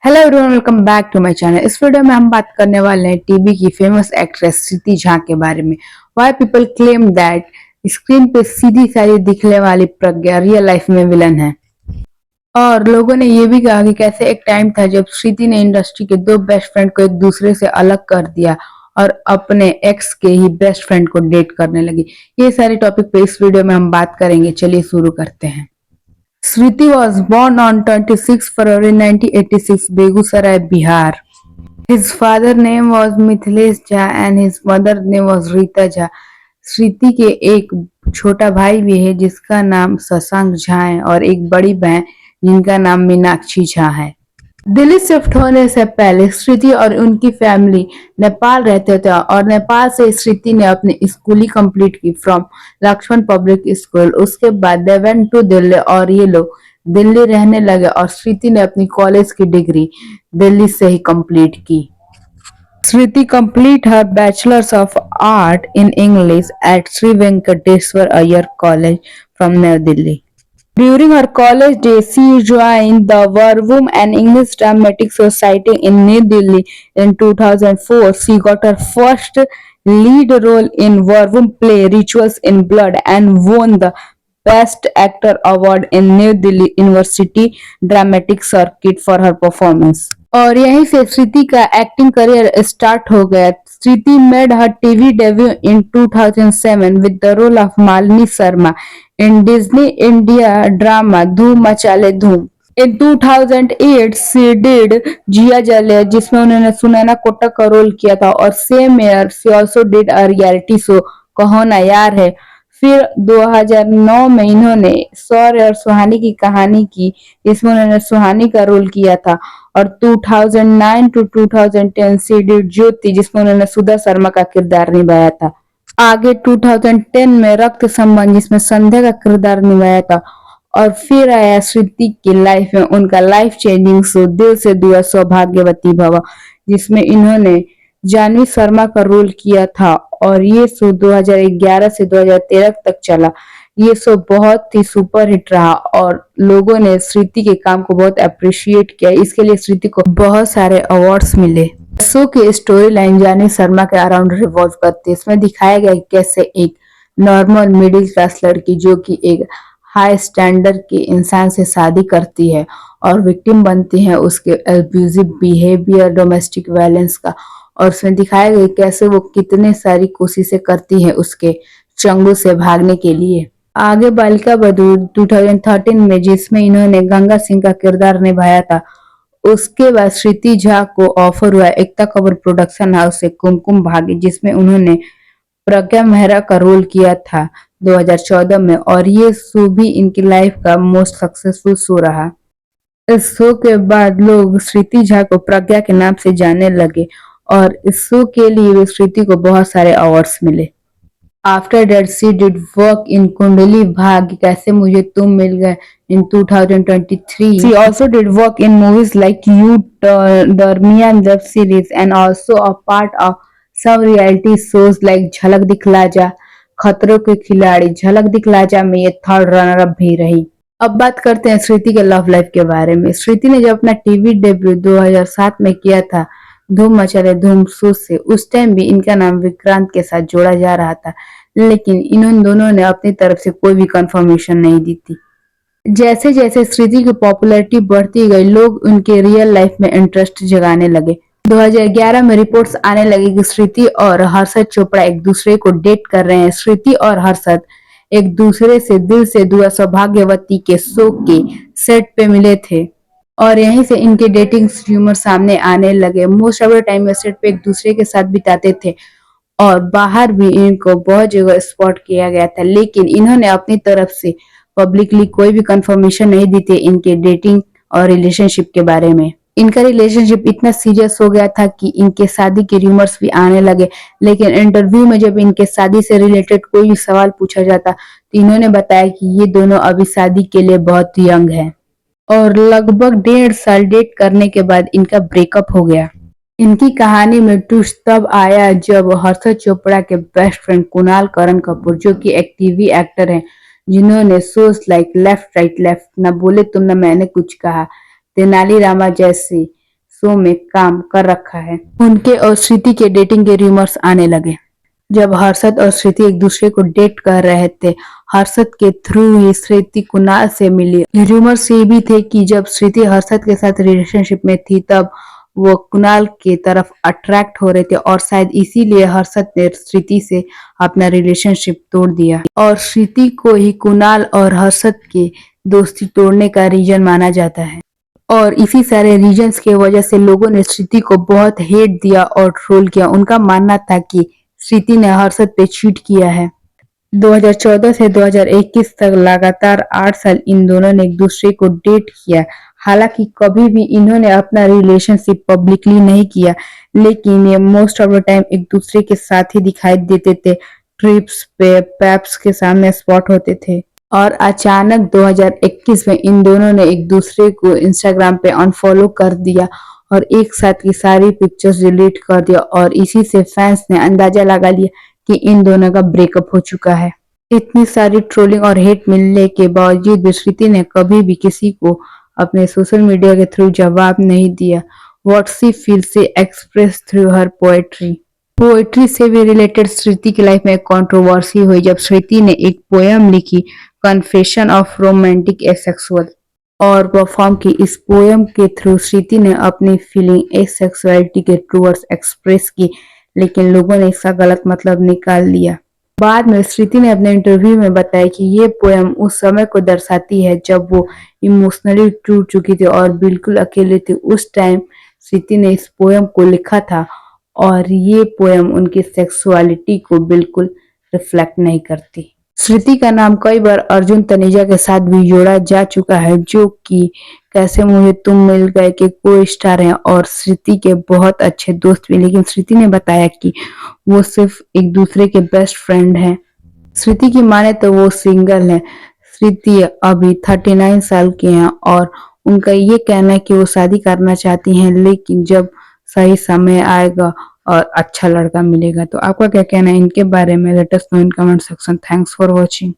Hello everyone, welcome back to my channel. इस video में हम बात करने वाले हैं टीवी की फेमस एक्ट्रेस श्रुति झा के बारे में। Why people claim that screen पे सीधी सादी दिखने वाली प्रज्ञा रियल लाइफ में विलन है। और लोगों ने ये भी कहा कि कैसे एक टाइम था जब श्रुति ने इंडस्ट्री के दो बेस्ट फ्रेंड को एक दूसरे से अलग कर दिया और अपने एक्स के ही बेस्ट फ्रेंड को डेट करने लगी। ये सारे टॉपिक पे इस वीडियो में हम बात करेंगे। चलिए शुरू करते हैं। Sriti was born on 26 February 1986, Begusarai, Bihar. His father name was Mithilesh Jha and his mother name was Rita Jha. श्रुति के एक छोटा भाई भी है जिसका नाम शशांक झा है और एक बड़ी बहन जिनका नाम मीनाक्षी झा है। दिल्ली शिफ्ट होने से पहले श्रुति और उनकी फैमिली नेपाल रहते थे और नेपाल से श्रुति ने अपनी स्कूलिंग कंप्लीट की फ्रॉम लक्ष्मण पब्लिक स्कूल। उसके बाद दे वेंट टू दिल्ली और ये लोग दिल्ली रहने लगे और श्रुति ने अपनी कॉलेज की डिग्री दिल्ली से ही कंप्लीट की। Shruti complete her bachelors of art in English at Shri Venkateswara Iyer college from New Delhi. During her college days, she joined the War Room and English Dramatic Society in New Delhi. In 2004, she got her first lead role in War Room play Rituals in Blood and won the Best Actor Award in New Delhi University Dramatic Circuit for her performance. और यहीं से श्रुति का acting career start हो गया। Shruti made her TV debut in 2007 with the role of Malini Sharma in Disney India drama धूम मचाले धूम। In 2008 she did जिया जले जिसमें उन्होंने सुनैना कोटक का रोल किया था और same year she also did a reality show कहो ना यार है। फिर 2009 में इन्होंने शौर्य और सुहानी की कहानी की जिसमें उन्होंने सुहानी का रोल किया था और 2009 टू 2010 शी डिड ज्योति जिसमें उन्होंने सुधा शर्मा का किरदार निभाया था। आगे 2010 में रक्त संबंध जिसमें संध्या का किरदार निभाया था और फिर आया श्रुति की लाइफ में उनका लाइफ चेंजिंग शो दिल से दुआ सौभाग्यवती भव जिसमें इन्होंने जानवी शर्मा का रोल किया था और ये शो 2011 से 2013 तक चला। ये शो बहुत ही सुपर हिट रहा और लोगों ने श्रुति के काम को बहुत अप्रिशिएट किया। इसके लिए श्रुति को बहुत सारे अवार्ड्स मिले। शो की स्टोरी लाइन जानवी शर्मा के अराउंड रिवॉल्व करती है। इसमें दिखाया गया कैसे एक नॉर्मल मिडिल क्लास लड़की जो कि एक हाई स्टैंडर्ड के इंसान से शादी करती है और विक्टिम बनती है उसके एब्यूजिव बिहेवियर डोमेस्टिक वायलेंस का। और उसमें दिखाया गया कैसे वो कितने सारी कोशिशें करती है उसके चंगुल से भागने के लिए। आगे बालिका बधू 2013 में जिसमें इन्होंने गंगा सिंह का किरदार निभाया था। उसके बाद श्रुति झा को ऑफर हुआ एकता कपूर प्रोडक्शन हाउस से कुमकुम भाग्य जिसमें उन्होंने प्रज्ञा मेहरा का रोल किया था 2014 में और ये शो भी इनकी लाइफ का मोस्ट सक्सेसफुल शो रहा। इस शो के बाद लोग श्रुति झा को प्रज्ञा के नाम से जानने लगे और इस शो के लिए श्रुति को बहुत सारे अवार्ड्स मिले। After that she did work in Kundali Bhagya कैसे मुझे तुम मिल गए in 2023. She also did work in movies like You, Darmiyan web series and also a part of some reality shows like झलक दिखला जा, खतरों के खिलाड़ी, झलक दिखला जा में ये थर्ड रनर अप भी रही। अब बात करते हैं श्रुति के लव लाइफ के बारे में। श्रुति ने जब अपना टीवी डेब्यू 2007 में किया था धूम मचाले धूम शो से, उस टाइम भी इनका नाम विक्रांत के साथ जोड़ा जा रहा था लेकिन इन दोनों ने अपनी तरफ से कोई भी कंफर्मेशन नहीं दी थी। जैसे जैसे श्रुति की पॉपुलैरिटी बढ़ती गई लोग उनके रियल लाइफ में इंटरेस्ट जगाने लगे। 2011 में रिपोर्ट्स आने लगी कि श्रुति और हर्षद चोपड़ा एक दूसरे को डेट कर रहे हैं। श्रुति और हर्षद एक दूसरे से दिल से दुआ सौभाग्यवती के शो के सेट पे मिले थे और यहीं से इनके डेटिंग र्यूमर सामने आने लगे। मोस्ट ऑफ द टाइम में सेट पे एक दूसरे के साथ बिताते थे और बाहर भी इनको बहुत जगह स्पॉट किया गया था लेकिन इन्होंने अपनी तरफ से पब्लिकली कोई भी कंफर्मेशन नहीं दी थी इनके डेटिंग और रिलेशनशिप के बारे में। इनका रिलेशनशिप इतना सीरियस हो गया था कि इनके शादी के रूमर्स भी आने लगे लेकिन इंटरव्यू में जब इनके शादी से रिलेटेड कोई भी सवाल पूछा जाता तो इन्होंने बताया कि ये दोनों अभी शादी के लिए बहुत यंग है और लगभग 1.5 साल डेट करने के बाद इनका ब्रेकअप हो गया। इनकी कहानी में ट्विस्ट तब आया जब हर्षद चोपड़ा के बेस्ट फ्रेंड कुणाल करण कपूर जो कि एक टीवी एक्टर हैं जिन्होंने shows like left right left, न बोले तुम न मैंने कुछ कहा, तेनाली रामा जैसी शो में काम कर रखा है। उनके और श्रुति के डेटिंग के रूमर्स आने लगे। जब हर्षद और श्रुति एक दूसरे को डेट कर रहे थे, हर्षद के थ्रू ही श्रुति कुणाल से मिली। रूमर्स ये भी थे कि जब श्रुति हर्षद के साथ रिलेशनशिप में थी तब वो कुणाल के तरफ अट्रैक्ट हो रहे थे और शायद इसीलिए हर्षद ने श्रुति से अपना रिलेशनशिप तोड़ दिया और श्रुति को ही कुणाल और हर्षद के दोस्ती तोड़ने का रीजन माना जाता है। और इसी सारे रीजंस की वजह से लोगों ने श्रुति को बहुत हेट दिया और ट्रोल किया। उनका मानना था कि श्रुति ने हर्षद पे चीट किया है। 2014 से 2021 तक लगातार 8 साल इन दोनों ने एक दूसरे को डेट किया। हालांकि कभी भी इन्होंने अपना रिलेशनशिप पब्लिकली नहीं किया, लेकिन ये मोस्ट ऑफ द टाइम एक दूसरे के साथ ही दिखाई देते थे। ट्रिप्स पे पैप्स के सामने स्पॉट होते थे और अचानक 2021 में इन दोनों ने एक दूसरे को इंस्टाग्राम पे अनफॉलो कर दिया और एक साथ की सारी पिक्चर्स डिलीट कर दिया और इसी से फैंस ने अंदाजा लगा लिया कि इन दोनों का ब्रेकअप हो चुका है। इतनी सारी ट्रोलिंग और हेट मिलने के बावजूद भी श्रुति ने कभी भी किसी को अपने सोशल मीडिया के थ्रू जवाब नहीं दिया। व्हाट शी फील से एक्सप्रेस थ्रू हर पोएट्री से भी रिलेटेड श्रुति की लाइफ में एक कंट्रोवर्सी हुई जब श्रुति ने एक पोयम लिखी, कन्फेशन ऑफ रोमांटिक एसेक्सुअल, और परफॉर्म की। इस पोयम के थ्रू श्रुति ने अपनी फीलिंग एसेक्सुअलिटी के टूवर्ड्स एक्सप्रेस की, लेकिन लोगों ने इसका गलत मतलब निकाल लिया। बाद में श्रुति ने अपने इंटरव्यू में बताया कि ये पोयम उस समय को दर्शाती है जब वो इमोशनली टूट चुकी थी और बिल्कुल अकेले थी। उस टाइम श्रुति ने इस पोयम को लिखा था और ये पोयम उनकी सेक्सुअलिटी को बिल्कुल रिफ्लेक्ट नहीं करती। श्रुति का नाम कई बार अर्जुन तनेजा के साथ भी जोड़ा जा चुका है, जो कि कैसे मुझे तुम मिल गए के को स्टार हैं और श्रुति के बहुत अच्छे दोस्त भी। लेकिन श्रुति ने बताया कि वो सिर्फ एक दूसरे के बेस्ट फ्रेंड हैं। श्रुति की माने तो वो सिंगल है। श्रुति अभी 39 साल की हैं और उनका ये कहना है कि वो शादी करना चाहती हैं, लेकिन जब सही समय आएगा और अच्छा लड़का मिलेगा। तो आपका क्या कहना है इनके बारे में? Let us know in comment section. Thanks for watching.